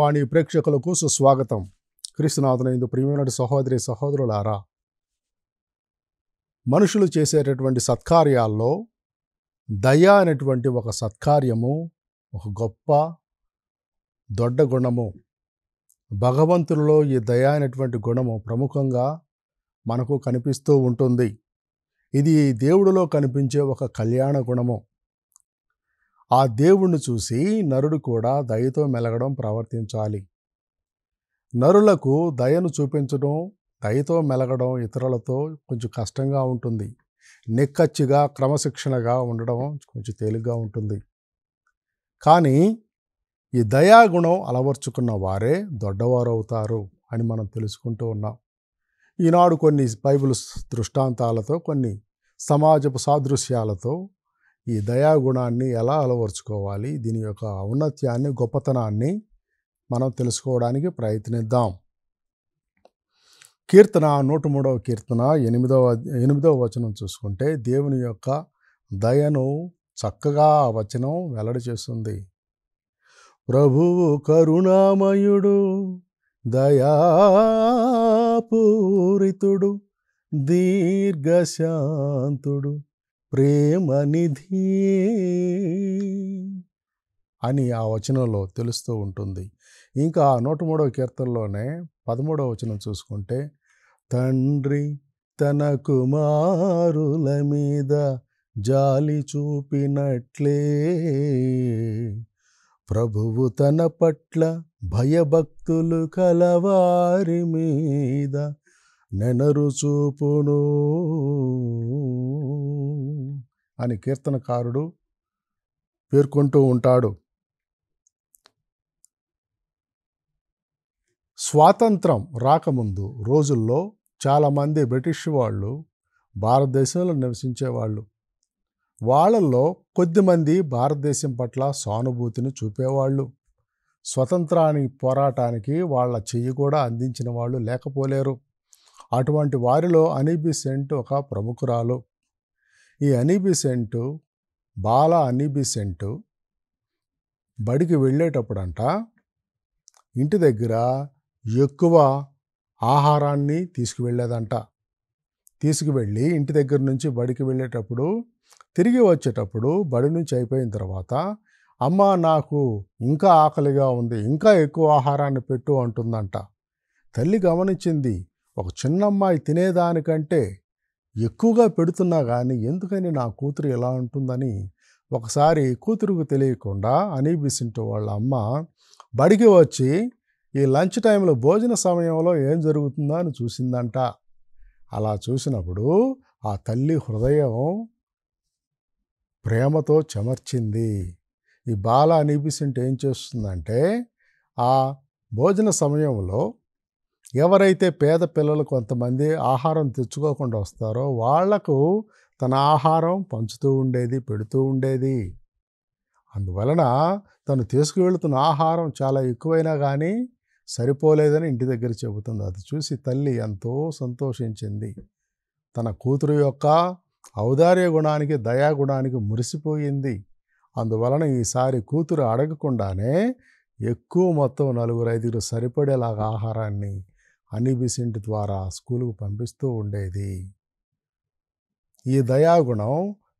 వాణి ప్రేక్షకులకు సుస్వాగతం. క్రీస్తునాథునందు ప్రియమైన సహోదరి సహోదరులారా, మనుషులు చేసేటటువంటి సత్కార్యాల్లో దయ అనేటువంటి ఒక సత్కార్యము ఒక గొప్ప దొడ్డ గుణము. భగవంతులలో ఈ దయ అనేటువంటి గుణము ప్రముఖంగా మనకు కనిపిస్తూ ఉంటుంది. ఇది దేవుడిలో కనిపించే ఒక కళ్యాణ గుణము. ఆ దేవుణ్ణి చూసి నరుడు కూడా దయతో మెలగడం ప్రవర్తించాలి. నరులకు దయను చూపించడం, దయతో మెలగడం ఇతరులతో కొంచెం కష్టంగా ఉంటుంది. నిక్కచ్చిగా క్రమశిక్షణగా ఉండడం కొంచెం తేలిగ్గా ఉంటుంది. కానీ ఈ దయాగుణం అలవర్చుకున్న వారే దొడ్డవారు అవుతారు అని మనం తెలుసుకుంటూ ఉన్నాం. ఈనాడు కొన్ని బైబిల్ దృష్టాంతాలతో, కొన్ని సమాజపు సాదృశ్యాలతో ఈ దయాగుణాన్ని ఎలా అలవర్చుకోవాలి, దీని యొక్క ఔన్నత్యాన్ని, గొప్పతనాన్ని మనం తెలుసుకోవడానికి ప్రయత్నిద్దాం. కీర్తన 103వ కీర్తన 8వ వచనం చూసుకుంటే దేవుని యొక్క దయను చక్కగా ఆ వచనం వెల్లడి చేస్తుంది. ప్రభువు కరుణామయుడు, దయాపూరితుడు, దీర్ఘశాంతుడు, ప్రేమనిధి అని ఆ వచనంలో తెలుస్తూ ఉంటుంది. ఇంకా 103వ కీర్తనలోనే 13వ వచనం చూసుకుంటే, తండ్రి తన కుమారుల మీద జాలి చూపినట్లే ప్రభువు తన పట్ల భయభక్తులు కలవారి మీద నెనరు చూపును అని కీర్తనకారుడు పేర్కొంటూ ఉంటాడు. స్వాతంత్రం రాకముందు రోజుల్లో చాలామంది బ్రిటిష్ వాళ్ళు భారతదేశంలో నివసించేవాళ్ళు. వాళ్ళల్లో కొద్దిమంది భారతదేశం పట్ల సానుభూతిని చూపేవాళ్ళు. స్వతంత్రానికి పోరాటానికి వాళ్ళ చెయ్యి కూడా అందించిన వాళ్ళు లేకపోలేరు. అటువంటి వారిలో అనీ బెసెంట్ ఒక ప్రముఖురాలు. ఈ అనీ బెసెంట్, బాల అనీ బెసెంట్ బడికి వెళ్ళేటప్పుడంట ఇంటి దగ్గర ఎక్కువ ఆహారాన్ని తీసుకువెళ్ళేదంట. తీసుకువెళ్ళి ఇంటి దగ్గర నుంచి బడికి వెళ్ళేటప్పుడు, తిరిగి వచ్చేటప్పుడు బడి నుంచి అయిపోయిన తర్వాత, అమ్మ నాకు ఇంకా ఆకలిగా ఉంది, ఇంకా ఎక్కువ ఆహారాన్ని పెట్టు అంటుందంట. తల్లి గమనించింది, ఒక చిన్నమ్మాయి తినేదానికంటే ఎక్కువగా పెడుతున్నా కానీ ఎందుకని నా కూతురు ఎలా ఉంటుందని ఒకసారి కూతురుకు తెలియకుండా అనీ బెసెంట్ వాళ్ళ అమ్మ బడికి వచ్చి ఈ లంచ్ టైంలో భోజన సమయంలో ఏం జరుగుతుందో అని చూసిందంట. అలా చూసినప్పుడు ఆ తల్లి హృదయం ప్రేమతో చెమర్చింది. ఈ బాల అనీ బెసెంట్ ఏం చేస్తుందంటే, ఆ భోజన సమయంలో ఎవరైతే పేద పిల్లలు కొంతమంది ఆహారం తెచ్చుకోకుండా వస్తారో వాళ్లకు తన ఆహారం పంచుతూ ఉండేది, పెడుతూ ఉండేది. అందువలన తను తీసుకువెళుతున్న ఆహారం చాలా ఎక్కువైనా కానీ సరిపోలేదని ఇంటి దగ్గర చెబుతుంది. అది చూసి తల్లి ఎంతో సంతోషించింది. తన కూతురు యొక్క ఔదార్య గుణానికి, దయాగుణానికి మురిసిపోయింది. అందువలన ఈసారి కూతురు అడగకుండానే ఎక్కువ మొత్తం 4-5 సరిపడేలాగా ఆహారాన్ని అనీ బెసెంట్ ద్వారా స్కూలుకు పంపిస్తూ ఉండేది. ఈ దయాగుణం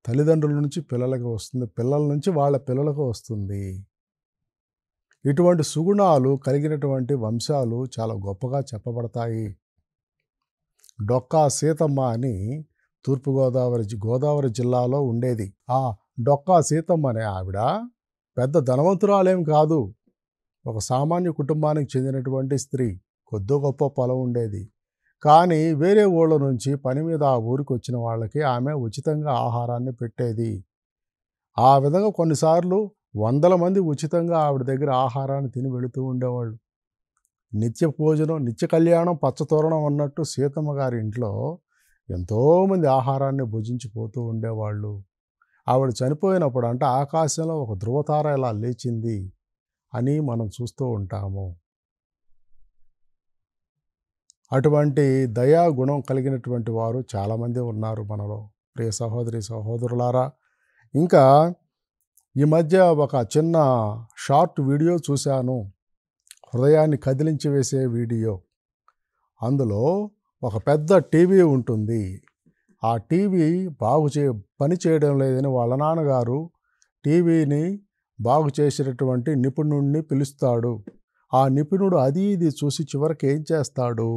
తల్లిదండ్రుల నుంచి పిల్లలకు వస్తుంది, పిల్లల నుంచి వాళ్ళ పిల్లలకు వస్తుంది. ఇటువంటి సుగుణాలు కలిగినటువంటి వంశాలు చాలా గొప్పగా చెప్పబడతాయి. డొక్కా సీతమ్మ అని గోదావరి జిల్లాలో ఉండేది. ఆ డొక్కా సీతమ్మ అనే ఆవిడ పెద్ద ధనవంతురాలేం కాదు. ఒక సామాన్య కుటుంబానికి చెందినటువంటి స్త్రీ. కొద్దో గొప్ప పొలం ఉండేది. కానీ వేరే ఊళ్ళ నుంచి పని మీద ఆ ఊరికి వచ్చిన వాళ్ళకి ఆమె ఉచితంగా ఆహారాన్ని పెట్టేది. ఆ విధంగా కొన్నిసార్లు 100 మంది ఉచితంగా ఆవిడ దగ్గర ఆహారాన్ని తిని వెళుతూ ఉండేవాళ్ళు. నిత్య భోజనం, నిత్య కళ్యాణం, పచ్చతోరణం అన్నట్టు సీతమ్మ గారి ఇంట్లో ఎంతోమంది ఆహారాన్ని భుజించిపోతూ ఉండేవాళ్ళు. ఆవిడ చనిపోయినప్పుడు అంటే ఆకాశంలో ఒక ధృవతార ఇలా లేచింది అని మనం చూస్తూ ఉంటాము. అటువంటి దయాగుణం కలిగినటువంటి వారు చాలామంది ఉన్నారు మనలో, ప్రియ సహోదరి సహోదరులారా. ఇంకా ఈ మధ్య ఒక చిన్న షార్ట్ వీడియో చూశాను. హృదయాన్ని కదిలించి వేసే వీడియో. అందులో ఒక పెద్ద టీవీ ఉంటుంది. ఆ టీవీ పని చేయడం లేదని వాళ్ళ నాన్నగారు టీవీని బాగు చేసేటటువంటి నిపుణుడిని పిలుస్తాడు. ఆ నిపుణుడు అది ఇది చూసి చివరికి ఏం చేస్తాడు,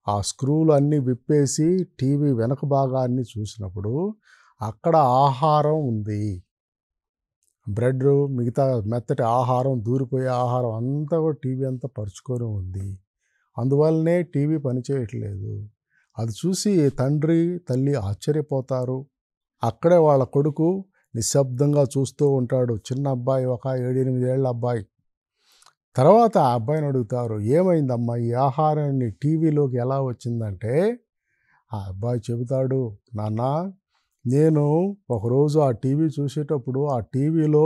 ఆ స్క్రూలు అన్నీ విప్పేసి టీవీ వెనక భాగాన్ని చూసినప్పుడు అక్కడ ఆహారం ఉంది. బ్రెడ్, మిగతా మెత్తటి ఆహారం, దూరిపోయే ఆహారం అంతా కూడా టీవీ అంతా పరుచుకొని ఉంది. అందువల్లనే టీవీ పనిచేయట్లేదు. అది చూసి తండ్రి తల్లి ఆశ్చర్యపోతారు. అక్కడే వాళ్ళ కొడుకు నిశ్శబ్దంగా చూస్తూ ఉంటాడు. చిన్న అబ్బాయి, ఒక 7-8 ఏళ్ల అబ్బాయి. తర్వాత ఆ అబ్బాయిని అడుగుతారు, ఏమైందమ్మా ఈ ఆహారాన్ని టీవీలోకి ఎలా వచ్చిందంటే, ఆ అబ్బాయి చెబుతాడు, నాన్న నేను ఒకరోజు ఆ టీవీ చూసేటప్పుడు ఆ టీవీలో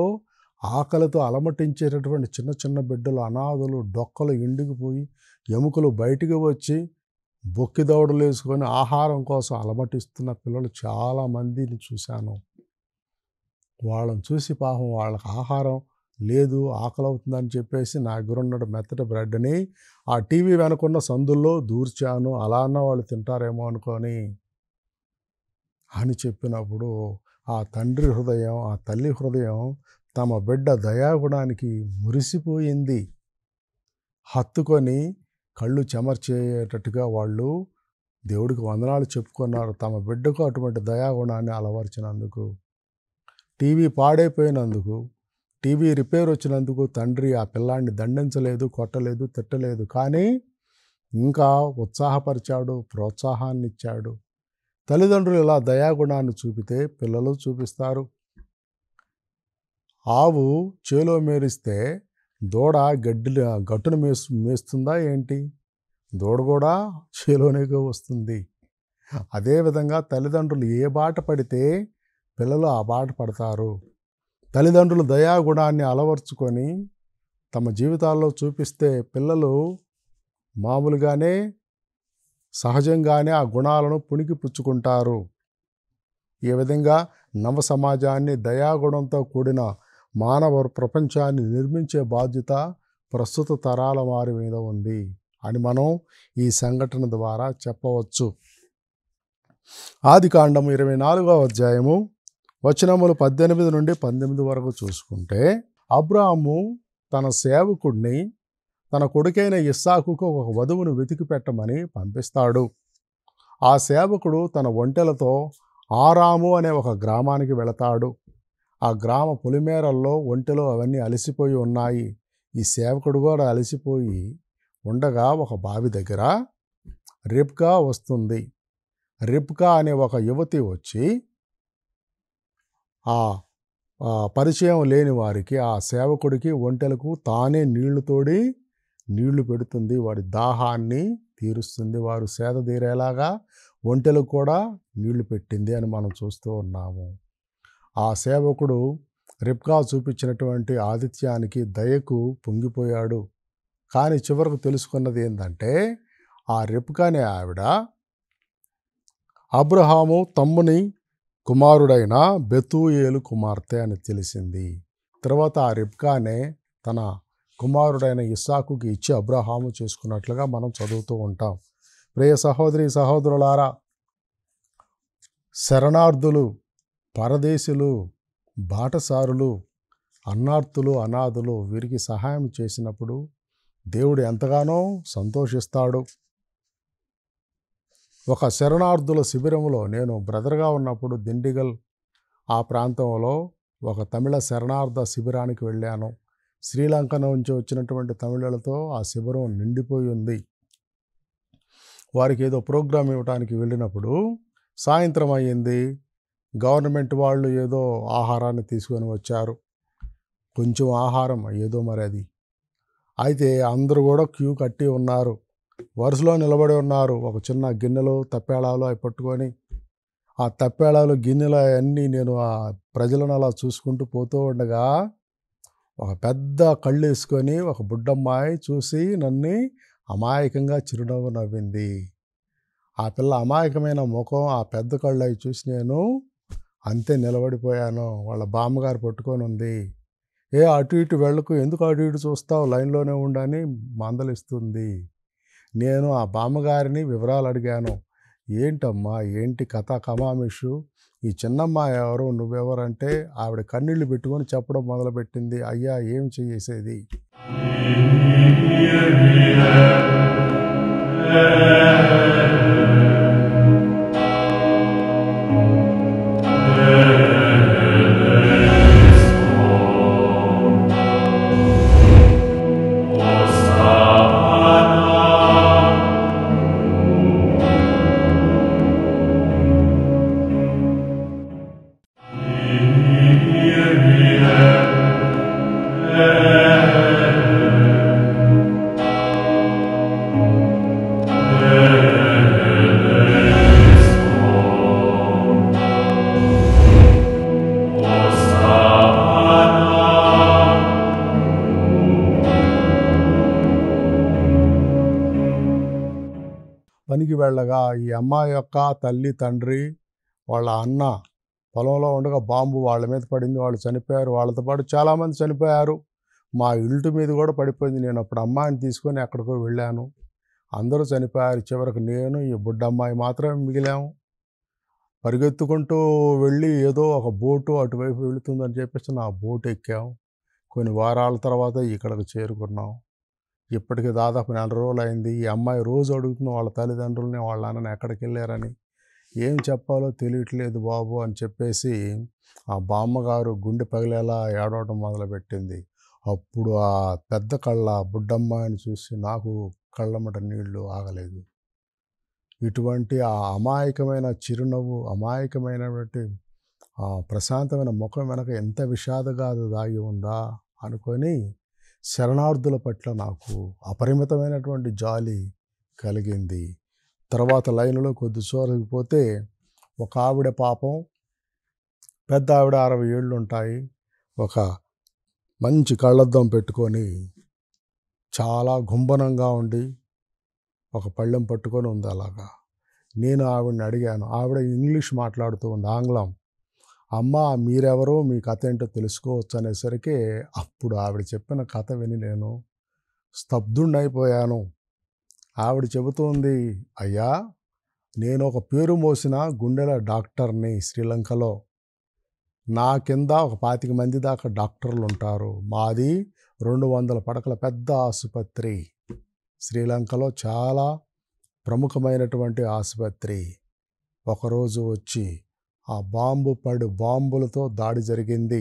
ఆకలితో అలమటించేటటువంటి చిన్న చిన్న బిడ్డలు, అనాథలు, డొక్కలు ఎండిగిపోయి ఎముకలు బయటికి వచ్చి బొక్కి దవడలు వేసుకొని ఆహారం కోసం అలమటిస్తున్న పిల్లలు చాలామందిని చూశాను. వాళ్ళని చూసి పాపం వాళ్ళకి ఆహారం లేదు, ఆకలి అవుతుందని చెప్పేసి నా దగ్గరున్న మెత్తటి బ్రెడ్ని ఆ టీవీ వెనకున్న సందుల్లో దూర్చాను, అలా అన్న వాళ్ళు తింటారేమో అనుకొని అని చెప్పినప్పుడు ఆ తండ్రి హృదయం, ఆ తల్లి హృదయం తమ బిడ్డ దయాగుణానికి మురిసిపోయింది. హత్తుకొని కళ్ళు చెమర్చేటట్టుగా వాళ్ళు దేవుడికి వందనాలు చెప్పుకున్నారు, తమ బిడ్డకు అటువంటి దయాగుణాన్ని అలవర్చినందుకు. టీవీ పాడైపోయినందుకు, టీవీ రిపేర్ వచ్చినందుకు తండ్రి ఆ పిల్లాన్ని దండించలేదు, కొట్టలేదు, తిట్టలేదు. కానీ ఇంకా ఉత్సాహపరిచాడు, ప్రోత్సాహాన్ని ఇచ్చాడు. తల్లిదండ్రులు ఇలా దయాగుణాన్ని చూపితే పిల్లలు చూపిస్తారు. ఆవు చేలో మేరిస్తే దూడ గట్టును మేస్తుందా ఏంటి? దూడ కూడా చేలోనే వస్తుంది. అదేవిధంగా తల్లిదండ్రులు ఏ బాట పడితే పిల్లలు ఆ బాట పడతారు. తల్లిదండ్రులు దయాగుణాన్ని అలవర్చుకొని తమ జీవితాల్లో చూపిస్తే పిల్లలు మామూలుగానే సహజంగానే ఆ గుణాలను పుణికి పుచ్చుకుంటారు. ఈ విధంగా నవ సమాజాన్ని, దయాగుణంతో కూడిన మానవ ప్రపంచాన్ని నిర్మించే బాధ్యత ప్రస్తుత తరాల వారి మీద ఉంది అని మనం ఈ సంఘటన ద్వారా చెప్పవచ్చు. ఆదికాండము 24వ అధ్యాయము వచనములు 18 నుండి 19 వరకు చూసుకుంటే, అబ్రాహాము తన సేవకుడిని తన కొడుకైన ఇస్సాకుకు ఒక వధువును వెతికి పెట్టమని పంపిస్తాడు. ఆ సేవకుడు తన ఒంటెలతో ఆరాము అనే ఒక గ్రామానికి వెళతాడు. ఆ గ్రామ పొలిమేరల్లో ఒంటెలు అవన్నీ అలసిపోయి ఉన్నాయి. ఈ సేవకుడు కూడా అలసిపోయి ఉండగా ఒక బావి దగ్గర రిబ్కా వస్తుంది. రిబ్కా అనే ఒక యువతి వచ్చి ఆ పరిచయం లేని వారికి, ఆ సేవకుడికి, ఒంటెలకు తానే నీళ్లు తోడి నీళ్లు పెడుతుంది. వారి దాహాన్ని తీరుస్తుంది. వారు సేద తీరేలాగా ఒంటెలకు కూడా నీళ్లు పెట్టింది అని మనం చూస్తూ ఉన్నాము. ఆ సేవకుడు రిబ్కా చూపించినటువంటి ఆతిథ్యానికి, దయకు పొంగిపోయాడు. కానీ చివరకు తెలుసుకున్నది ఏంటంటే, ఆ రిబ్కా అనే ఆవిడ అబ్రహాము తమ్ముని కుమారుడైన బెతూయేలు కుమార్తె అని తెలిసింది. తర్వాత ఆ రిబ్కానే తన కుమారుడైన ఇస్సాకుకి ఇచ్చి అబ్రహాము చేసుకున్నట్లుగా మనం చదువుతూ ఉంటాం. ప్రియ సహోదరి సహోదరులారా, శరణార్థులు, పరదేశులు, బాటసారులు, అన్నార్తులు, అనాథులు వీరికి సహాయం చేసినప్పుడు దేవుడు ఎంతగానో సంతోషిస్తాడు. ఒక శరణార్థుల శిబిరంలో నేను బ్రదర్గా ఉన్నప్పుడు దిండిగల్ ఆ ప్రాంతంలో ఒక తమిళ శరణార్థ శిబిరానికి వెళ్ళాను. శ్రీలంక నుంచి వచ్చినటువంటి తమిళులతో ఆ శిబిరం నిండిపోయి ఉంది. వారికి ఏదో ప్రోగ్రాం ఇవ్వడానికి వెళ్ళినప్పుడు సాయంత్రం అయ్యింది. గవర్నమెంట్ వాళ్ళు ఏదో ఆహారాన్ని తీసుకొని వచ్చారు. కొంచెం ఆహారం ఏదో మరి అది. అయితే అందరూ కూడా క్యూ కట్టి ఉన్నారు, వరుసలో నిలబడి ఉన్నారు. ఒక చిన్న గిన్నెలు, తప్పేళాలు అవి పట్టుకొని, ఆ తప్పేళాలు, గిన్నెలు అన్నీ నేను ఆ ప్రజలను అలా చూసుకుంటూ పోతూ ఉండగా ఒక పెద్ద కళ్ళు వేసుకొని ఒక బుడ్డమ్మాయి చూసి నన్ను అమాయకంగా చిరునవ్వు నవ్వింది. ఆ పిల్ల అమాయకమైన ముఖం, ఆ పెద్ద కళ్ళు అవి చూసి నేను అంతే నిలబడిపోయాను. వాళ్ళ బామ్మగారు పట్టుకొని ఉంది. ఏ అటు ఇటు వెళ్ళకు, ఎందుకు అటు ఇటు చూస్తావు, లైన్లోనే ఉండని మందలిస్తుంది. నేను ఆ బామ్మగారిని వివరాలు అడిగాను. ఏంటమ్మా, ఏంటి కథ కమామిషు, ఈ చిన్నమ్మాయి ఎవరు, నువ్వెవరంటే ఆవిడ కన్నీళ్లు పెట్టుకొని చెప్పడం మొదలుపెట్టింది. అయ్యా, ఏం చేసేది? పనికి వెళ్ళగా ఈ అమ్మాయి యొక్క తల్లి తండ్రి వాళ్ళ అన్న పొలంలో ఉండగా బాంబు వాళ్ళ మీద పడింది. వాళ్ళు చనిపోయారు. వాళ్ళతో పాటు చాలామంది చనిపోయారు. మా ఇంటి మీద కూడా పడిపోయింది. నేను అప్పుడు అమ్మాయిని తీసుకొని ఎక్కడికో వెళ్ళాను. అందరూ చనిపోయారు. చివరికి నేను, ఈ బుడ్డమ్మాయి మాత్రమే మిగిలాము. పరిగెత్తుకుంటూ వెళ్ళి ఏదో ఒక బోటు అటువైపు వెళుతుందని చెప్పేసి నా బోటు ఎక్కాం. కొన్ని వారాల తర్వాత ఇక్కడికి చేరుకున్నాం. ఇప్పటికి దాదాపు 4 రోజులు అయింది. ఈ అమ్మాయి రోజు అడుగుతున్న వాళ్ళ తల్లిదండ్రులని, వాళ్ళ నాన్నని ఎక్కడికి వెళ్ళారని. ఏం చెప్పాలో తెలియట్లేదు బాబు అని చెప్పేసి ఆ బామ్మగారు గుండె పగిలేలా ఏడవడం మొదలుపెట్టింది. అప్పుడు ఆ పెద్ద కళ్ళ బుడ్డమ్మాయిని చూసి నాకు కళ్ళమట నీళ్లు ఆగలేదు. ఇటువంటి ఆ అమాయకమైన చిరునవ్వు, అమాయకమైనటువంటి ప్రశాంతమైన ముఖం వెనక ఎంత విషాదగాథ దాగి ఉందా అనుకొని శరణార్థుల పట్ల నాకు అపరిమితమైనటువంటి జాలి కలిగింది. తర్వాత లైన్లో కొద్ది చూరకపోతే ఒక ఆవిడ పాపం, పెద్ద ఆవిడ 60 ఏళ్ళు ఉంటాయి, ఒక మంచి కళ్ళద్దం పెట్టుకొని చాలా గుంభనంగా ఉండి ఒక పళ్ళెం పట్టుకొని ఉంది. అలాగా నేను ఆవిడని అడిగాను. ఆవిడ ఇంగ్లీష్ మాట్లాడుతూ ఉంది, ఆంగ్లం. అమ్మ, మీరెవరో, మీ కథ ఏంటో తెలుసుకోవచ్చు అనేసరికి అప్పుడు ఆవిడ చెప్పిన కథ విని నేను స్తబ్దుండైపోయాను. ఆవిడ చెబుతోంది, అయ్యా, నేను ఒక పేరు మోసిన గుండెల డాక్టర్ని శ్రీలంకలో. నా కింద ఒక 25 మంది దాకా డాక్టర్లు ఉంటారు. మాది 200 పడకల పెద్ద ఆసుపత్రి. శ్రీలంకలో చాలా ప్రముఖమైనటువంటి ఆసుపత్రి. ఒకరోజు వచ్చి ఆ బాంబులతో దాడి జరిగింది.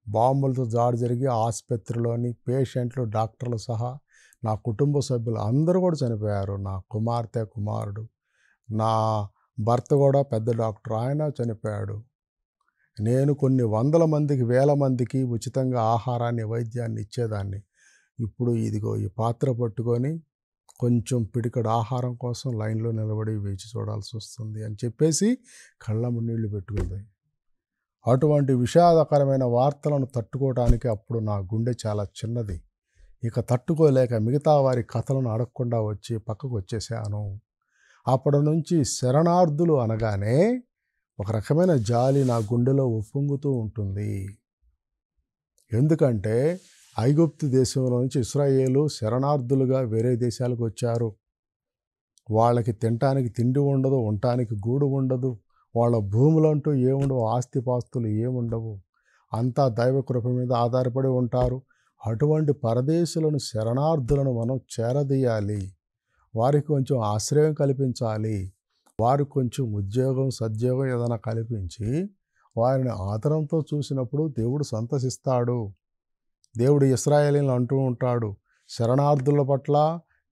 బాంబులతో దాడి జరిగి ఆసుపత్రిలోని పేషెంట్లు, డాక్టర్లు సహా నా కుటుంబ సభ్యులు అందరూ కూడా చనిపోయారు. నా కుమార్తె, కుమారుడు, నా భర్త కూడా పెద్ద డాక్టర్, ఆయన చనిపోయాడు. నేను కొన్ని వందల మందికి, వేల మందికి ఉచితంగా ఆహారాన్ని, వైద్యాన్ని ఇచ్చేదాన్ని. ఇప్పుడు ఇదిగో ఈ పాత్ర పట్టుకొని కొంచెం పిడికడు ఆహారం కోసం లైన్లో నిలబడి వేచి చూడాల్సి వస్తుంది అని చెప్పేసి కళ్ళము నీళ్లు పెట్టుకుంది. అటువంటి విషాదకరమైన వార్తలను తట్టుకోవడానికి అప్పుడు నా గుండె చాలా చిన్నది. ఇక తట్టుకోలేక మిగతా వారి కథలను అడగకుండా వచ్చి పక్కకు వచ్చేసాను. అప్పటి నుంచి శరణార్థులు అనగానే ఒక రకమైన జాలి నా గుండెలో ఉప్పొంగుతూ ఉంటుంది. ఎందుకంటే ఐగుప్తు దేశంలో నుంచి ఇశ్రాయేలు శరణార్థులుగా వేరే దేశాలకు వచ్చారు. వాళ్ళకి తినటానికి తిండి ఉండదు, ఉండటానికి గూడు ఉండదు, వాళ్ళ భూములు అంటూ ఏముండవు, ఆస్తిపాస్తులు ఏముండవు, అంతా దైవ కృప మీద ఆధారపడి ఉంటారు. అటువంటి పరదేశులను, శరణార్థులను మనం చేరదీయాలి. వారికి కొంచెం ఆశ్రయం కల్పించాలి. వారికి కొంచెం ఉద్యోగం, సద్యోగం ఏదైనా కల్పించి వారిని ఆదరంతో చూసినప్పుడు దేవుడు సంతసిస్తాడు. దేవుడు ఇశ్రాయేలీయులను అంటూ ఉంటాడు, శరణార్థుల పట్ల,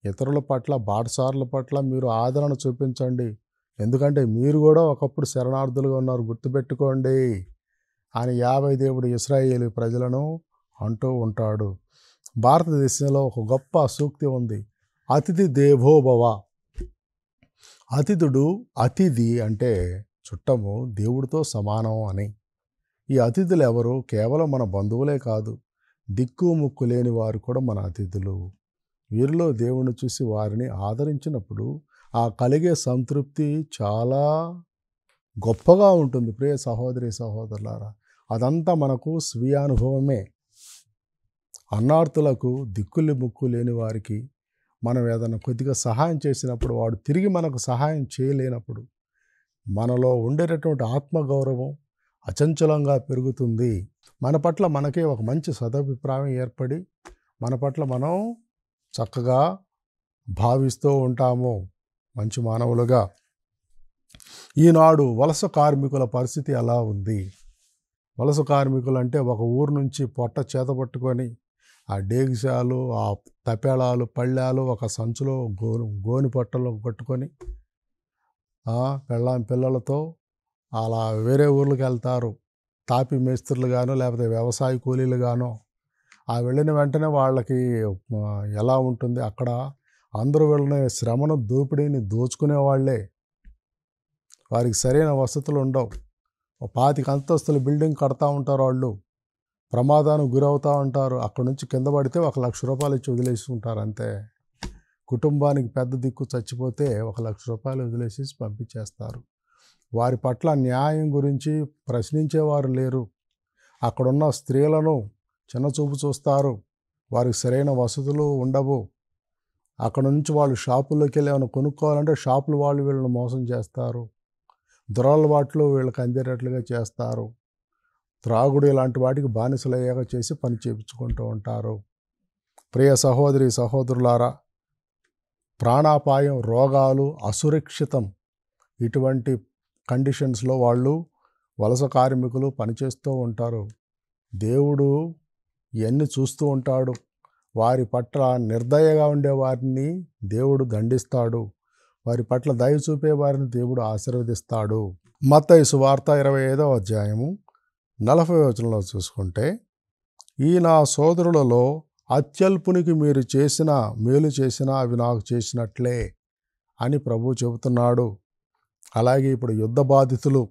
ఇతరుల పట్ల, బాటసారుల పట్ల మీరు ఆదరణ చూపించండి, ఎందుకంటే మీరు కూడా ఒకప్పుడు శరణార్థులుగా ఉన్నారు, గుర్తుపెట్టుకోండి అని దేవుడు ఇశ్రాయేలు ప్రజలను అంటూ ఉంటాడు. భారతదేశంలో ఒక గొప్ప సూక్తి ఉంది, అతిథి దేవో భవ. అతిథి అంటే చుట్టము, దేవుడితో సమానం అని. ఈ అతిథులు ఎవరు? కేవలం మన బంధువులే కాదు, దిక్కు ముక్కు లేని వారు కూడా మన అతిథులు. వీరిలో దేవుణ్ణి చూసి వారిని ఆదరించినప్పుడు ఆ కలిగే సంతృప్తి చాలా గొప్పగా ఉంటుంది. ప్రియ సహోదరి సహోదరులారా, అదంతా మనకు స్వీయానుభవమే. అన్నార్తులకు, దిక్కులు ముక్కు లేని వారికి మనం ఏదైనా కొద్దిగా సహాయం చేసినప్పుడు వాడు తిరిగి మనకు సహాయం చేయలేనప్పుడు మనలో ఉండేటటువంటి ఆత్మగౌరవం అచంచలంగా పెరుగుతుంది. మన పట్ల మనకే ఒక మంచి సదభిప్రాయం ఏర్పడి మన పట్ల మనం చక్కగా భావిస్తూ ఉంటాము మంచి మానవులుగా. ఈనాడు వలస కార్మికుల పరిస్థితి ఎలా ఉంది? వలస కార్మికులు అంటే ఒక ఊరు నుంచి పొట్ట చేతపట్టుకొని ఆ డేగిసాలు, ఆ తపేళాలు, పళ్ళాలు ఒక సంచులో గోని పొట్టలో కట్టుకొని పెళ్ళాం పిల్లలతో అలా వేరే ఊర్లకు వెళ్తారు. తాపి మేస్త్రులు గానో లేకపోతే వ్యవసాయ కూలీలు గానో. ఆ వెళ్ళిన వెంటనే వాళ్ళకి ఎలా ఉంటుంది అక్కడ? అందరూ వెళ్ళిన శ్రమను, దోపిడీని దోచుకునే వాళ్ళే. వారికి సరైన వసతులు ఉండవు. 25 అంతస్తుల బిల్డింగ్ కడతా ఉంటారు వాళ్ళు. ప్రమాదానికి గురవుతూ ఉంటారు. అక్కడి నుంచి కింద పడితే ₹1,00,000 ఇచ్చి వదిలేసుకుంటారు అంతే. కుటుంబానికి పెద్ద దిక్కు చచ్చిపోతే ₹1,00,000 వదిలేసేసి పంపించేస్తారు. వారి పట్ల న్యాయం గురించి ప్రశ్నించేవారు లేరు. అక్కడున్న స్త్రీలను చిన్నచూపు చూస్తారు. వారికి సరైన వసతులు ఉండవు. అక్కడ నుంచి వాళ్ళు షాపుల్లోకి వెళ్ళి ఏమైనా కొనుక్కోవాలంటే షాపులు వాళ్ళు వీళ్ళని మోసం చేస్తారు. దురలవాట్లు వీళ్ళకి అందేటట్లుగా చేస్తారు. త్రాగుడు ఇలాంటి వాటికి బానిసలయ్యాక చేసి పని చేయించుకుంటూ ఉంటారు. ప్రియ సహోదరి సహోదరులారా, ప్రాణాపాయం, రోగాలు, అసురక్షితం ఇటువంటి కండిషన్స్లో వాళ్ళు వలస కార్మికులు పనిచేస్తూ ఉంటారు. దేవుడు ఇవన్నీ చూస్తూ ఉంటాడు. వారి పట్ల నిర్దయగా ఉండే వారిని దేవుడు దండిస్తాడు. వారి పట్ల దయ చూపే వారిని దేవుడు ఆశీర్వదిస్తాడు. మత్తయి సువార్త 25వ అధ్యాయము 40వ వచనంలో చూసుకుంటే, ఈ నా సోదరులలో అత్యల్పునికి మీరు చేసిన మేలు చేసినా అవి నాకు చేసినట్లే అని ప్రభువు చెబుతున్నాడు. అలాగే ఇప్పుడు యుద్ధ బాధితులు,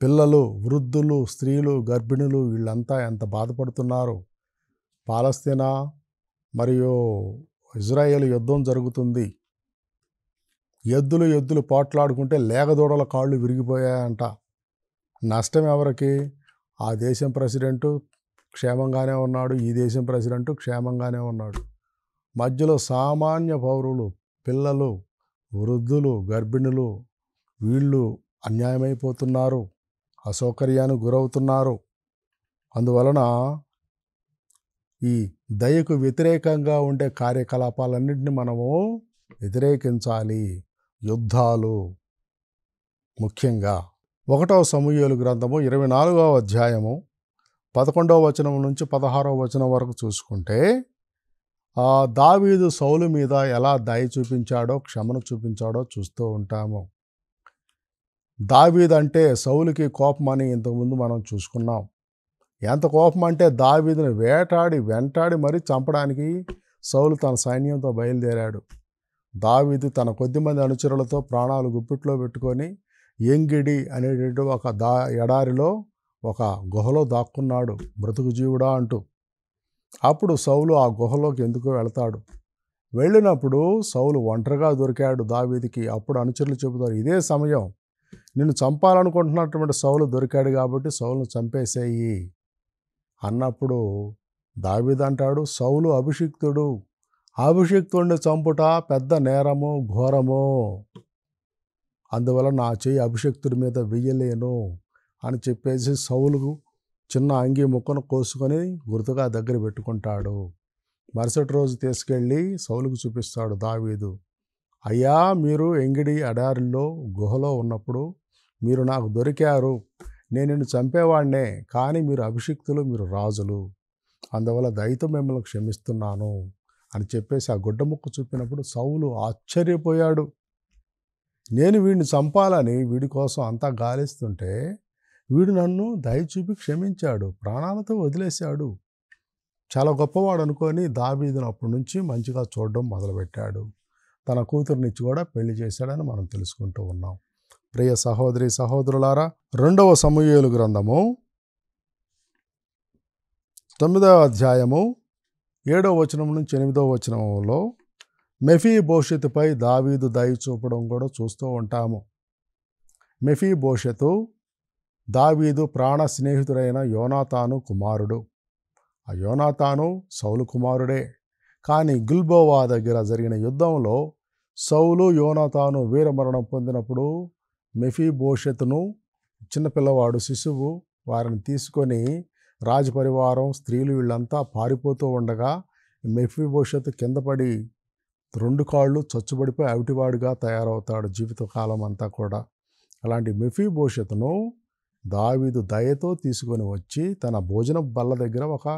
పిల్లలు, వృద్ధులు, స్త్రీలు, గర్భిణులు వీళ్ళంతా ఎంత బాధపడుతున్నారు. పాలస్తీనా మరియు ఇజ్రాయేల్ యుద్ధం జరుగుతుంది. ఎద్దులు పోట్లాడుకుంటే లేగదూడల కాళ్ళు విరిగిపోయాయంట. నష్టం ఎవరికి? ఆ దేశం ప్రెసిడెంటు క్షేమంగానే ఉన్నాడు, ఈ దేశం ప్రెసిడెంటు క్షేమంగానే ఉన్నాడు. మధ్యలో సామాన్య పౌరులు, పిల్లలు, వృద్ధులు, గర్భిణులు వీళ్ళు అన్యాయమైపోతున్నారు, అసౌకర్యానికి గురవుతున్నారు. అందువలన ఈ దయకు వ్యతిరేకంగా ఉండే కార్యకలాపాలన్నింటినీ మనము వ్యతిరేకించాలి. యుద్ధాలు ముఖ్యంగా 1వ సమూయేలు గ్రంథము 24వ అధ్యాయము 11వ వచనం నుంచి 16వ వచనం వరకు చూసుకుంటే, దావీదు సౌలు మీద ఎలా దయ చూపించాడో, క్షమను చూపించాడో చూస్తూ ఉంటాము. దావీదు అంటే సౌలుకి కోపమని ఇంతకుముందు మనం చూసుకున్నాం. ఎంత కోపం అంటే దావీదుని వెంటాడి మరీ చంపడానికి సౌలు తన సైన్యంతో బయలుదేరాడు. దావీదు తన కొద్దిమంది అనుచరులతో ప్రాణాలు గుప్పిట్లో పెట్టుకొని ఎంగిడి అనేటువంటి ఒక ఎడారిలో ఒక గుహలో దాక్కున్నాడు, బ్రతుకు జీవుడా అంటూ. అప్పుడు సౌలు ఆ గుహలోకి ఎందుకో వెళతాడు. వెళ్ళినప్పుడు సౌలు ఒంటరిగా దొరికాడు దావీదుకి. అప్పుడు అనుచరులు చెబుతారు, ఇదే సమయం, నిన్ను చంపాలనుకుంటున్నటువంటి సౌలు దొరికాడు కాబట్టి సౌలును చంపేసేయి అన్నప్పుడు దావీదు అంటాడు, సౌలు అభిషిక్తుడిని చంపుట పెద్ద నేరము, ఘోరము. అందువల్ల నా చేయి అభిషిక్తుడి మీద వెయ్యలేను అని చెప్పేసి సౌలుకు చిన్న అంగి ముక్కను కోసుకొని గుర్తుగా దగ్గర పెట్టుకుంటాడు. మరుసటి రోజు తీసుకెళ్ళి సౌలుకు చూపిస్తాడు దావీదు. అయ్యా, మీరు ఎంగిడి ఎడారిలో గుహలో ఉన్నప్పుడు మీరు నాకు దొరికారు. నేను నిన్ను చంపేవాడినే, కానీ మీరు అభిషిక్తులు, మీరు రాజులు. అందువల్ల దయతో మిమ్మల్ని క్షమిస్తున్నాను అని చెప్పేసి ఆ గుడ్డ ముక్క చూపినప్పుడు సౌలు ఆశ్చర్యపోయాడు. నేను వీడిని చంపాలని వీడి కోసం అంతా గాలిస్తుంటే వీడు నన్ను దయ చూపి క్షమించాడు, ప్రాణాలతో వదిలేశాడు. చాలా గొప్పవాడు అనుకొని దావీదును అప్పటి నుంచి మంచిగా చూడడం మొదలుపెట్టాడు. తన కూతురునిచ్చి కూడా పెళ్లి చేశాడని మనం తెలుసుకుంటూ ఉన్నాం. ప్రియ సహోదరి సహోదరులారా, 2వ సమూయేలు గ్రంథము 9వ అధ్యాయము 7వ వచనం నుంచి 8వ వచనంలో మెఫీబోషెతుపై దావీదు దయ చూపడం కూడా చూస్తూ ఉంటాము. మెఫీబోషెతు దావీదు ప్రాణ స్నేహితుడైన యోనాతాను కుమారుడు. ఆ యోనాతాను సౌలు కుమారుడే. కానీ గిల్బోవా దగ్గర జరిగిన యుద్ధంలో సౌలు యోనాతాను వీరమరణం పొందినప్పుడు మెఫీబోషెతును, చిన్నపిల్లవాడు శిశువు, వారిని తీసుకొని రాజపరివారం స్త్రీలు వీళ్ళంతా పారిపోతూ ఉండగా మెఫీబోషెతు కింద పడి 2 కాళ్ళు చచ్చుబడిపోయి అవిటివాడుగా తయారవుతాడు జీవితకాలం అంతా కూడా. అలాంటి మెఫీబోషెతును దావీదు దయతో తీసుకొని వచ్చి తన భోజన బల్ల దగ్గర ఒక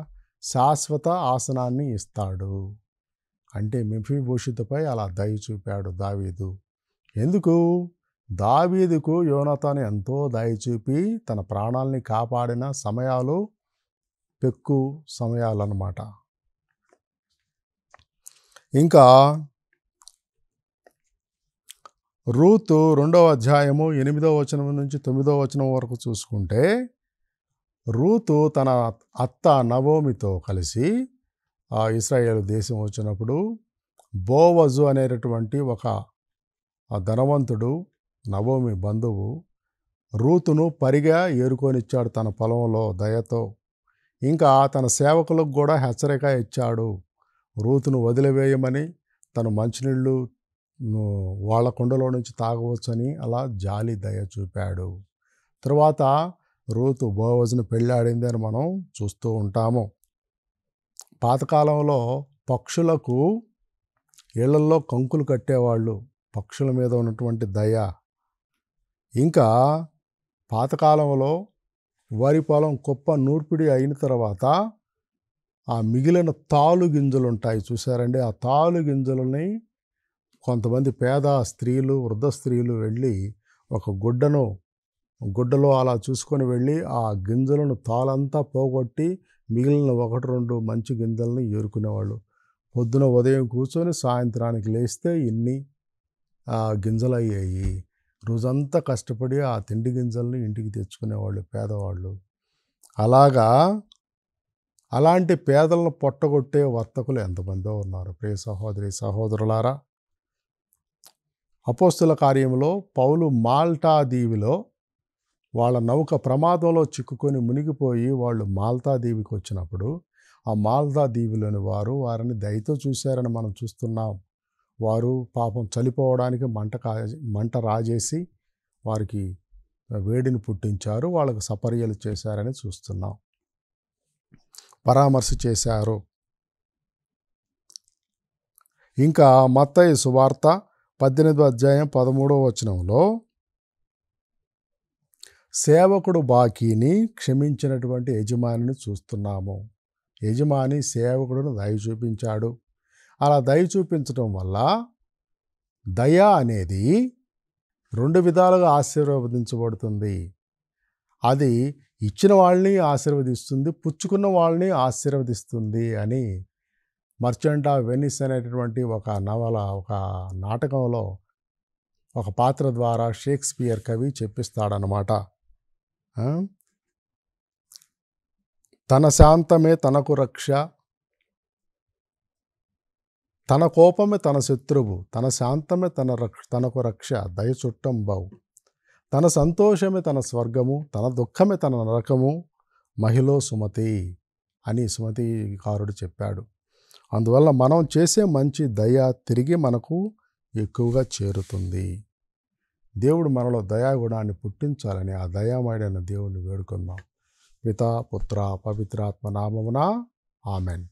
శాశ్వత ఆసనాన్ని ఇస్తాడు. అంటే మెఫీబోషెతుపై అలా దయ చూపాడు దావీదు. ఎందుకు? దావీదుకు యోనాతాను ఎంతో దయ చూపి తన ప్రాణాల్ని కాపాడిన సమయాలు పెక్కు సమయాలన్నమాట. ఇంకా రూతు 2వ అధ్యాయము 8వ వచనం నుంచి 9వ వచనం వరకు చూసుకుంటే, రూతు తన అత్త నవోమితో కలిసి ఇశ్రాయేలు దేశం వచ్చినప్పుడు బోవజు అనేటటువంటి ఒక ధనవంతుడు, నవోమి బంధువు, రూతును పరిగా ఏరుకొనిచ్చాడు తన పొలంలో దయతో. ఇంకా తన సేవకులకు కూడా హెచ్చరిక ఇచ్చాడు, రూతును వదిలివేయమని, తను మంచినీళ్ళు వాళ్ళ కుండలో నుంచి తాగవచ్చని. అలా జాలి దయ చూపాడు. తర్వాత రూతు బోవజును పెళ్ళాడింది అని మనం చూస్తూ ఉంటాము. పాతకాలంలో పక్షులకు ఇళ్లల్లో కంకులు కట్టేవాళ్ళు, పక్షుల మీద ఉన్నటువంటి దయ. ఇంకా పాతకాలంలో వరి పొలం కుప్ప నూర్పిడి అయిన తర్వాత ఆ మిగిలిన తాలు గింజలు ఉంటాయి చూసారండి, ఆ తాలు గింజలని కొంతమంది పేద స్త్రీలు, వృద్ధ స్త్రీలు వెళ్ళి ఒక గుడ్డలో అలా చూసుకొని వెళ్ళి ఆ గింజలను తాలంతా పోగొట్టి మిగిలిన 1-2 మంచి గింజల్ని ఏరుకునేవాళ్ళు. పొద్దున ఉదయం కూర్చొని సాయంత్రానికి లేస్తే ఇన్ని గింజలు అయ్యాయి. రోజంతా కష్టపడి ఆ తిండి గింజల్ని ఇంటికి తెచ్చుకునేవాళ్ళు పేదవాళ్ళు. అలాంటి పేదలను పొట్టగొట్టే వర్తకులు ఎంతమందో ఉన్నారు. ప్రియ సహోదరి సహోదరులారా, అపోస్తుల కార్యంలో పౌలు మాల్టా దీవిలో వాళ్ళ నౌక ప్రమాదంలో చిక్కుకొని మునిగిపోయి వాళ్ళు మాల్టా దీవికి వచ్చినప్పుడు ఆ మాల్టా దీవిలోని వారిని దయతో చూశారని మనం చూస్తున్నాం. వారు పాపం చనిపోవడానికి మంట రాజేసి వారికి వేడిని పుట్టించారు, వాళ్ళకు సపర్యలు చేశారని చూస్తున్నాం, పరామర్శ చేశారు. ఇంకా మత్తయి సువార్త 18వ అధ్యాయం 13వ వచనంలో సేవకుడు బాకీని క్షమించినటువంటి యజమానిని చూస్తున్నాము. యజమాని సేవకుడును దయ చూపించాడు. అలా దయ చూపించడం వల్ల దయ అనేది 2 విధాలుగా ఆశీర్వదించబడుతుంది. అది ఇచ్చిన వాళ్ళని ఆశీర్వదిస్తుంది, పుచ్చుకున్న వాళ్ళని ఆశీర్వదిస్తుంది అని మర్చెంట్ ఆఫ్ వెనిస్ అనేటటువంటి ఒక నవల, ఒక నాటకంలో ఒక పాత్ర ద్వారా షేక్స్పియర్ కవి చెప్పిస్తాడనమాట. తన శాంతమే తనకు రక్ష, తన కోపమే తన శత్రువు, తన శాంతమే తనకు రక్ష, దయ చుట్టం బావు, తన సంతోషమే తన స్వర్గము, తన దుఃఖమే తన నరకము, మహిళ సుమతి అని సుమతికారుడు చెప్పాడు. అందువల్ల మనం చేసే మంచి దయ తిరిగి మనకు ఎక్కువగా చేరుతుంది. దేవుడు మనలో దయాగుణాన్ని పుట్టించాలని ఆ దయామయుడైన దేవుడిని వేడుకుందాం. పితా పుత్ర పవిత్రాత్మ నామమున ఆమెన్.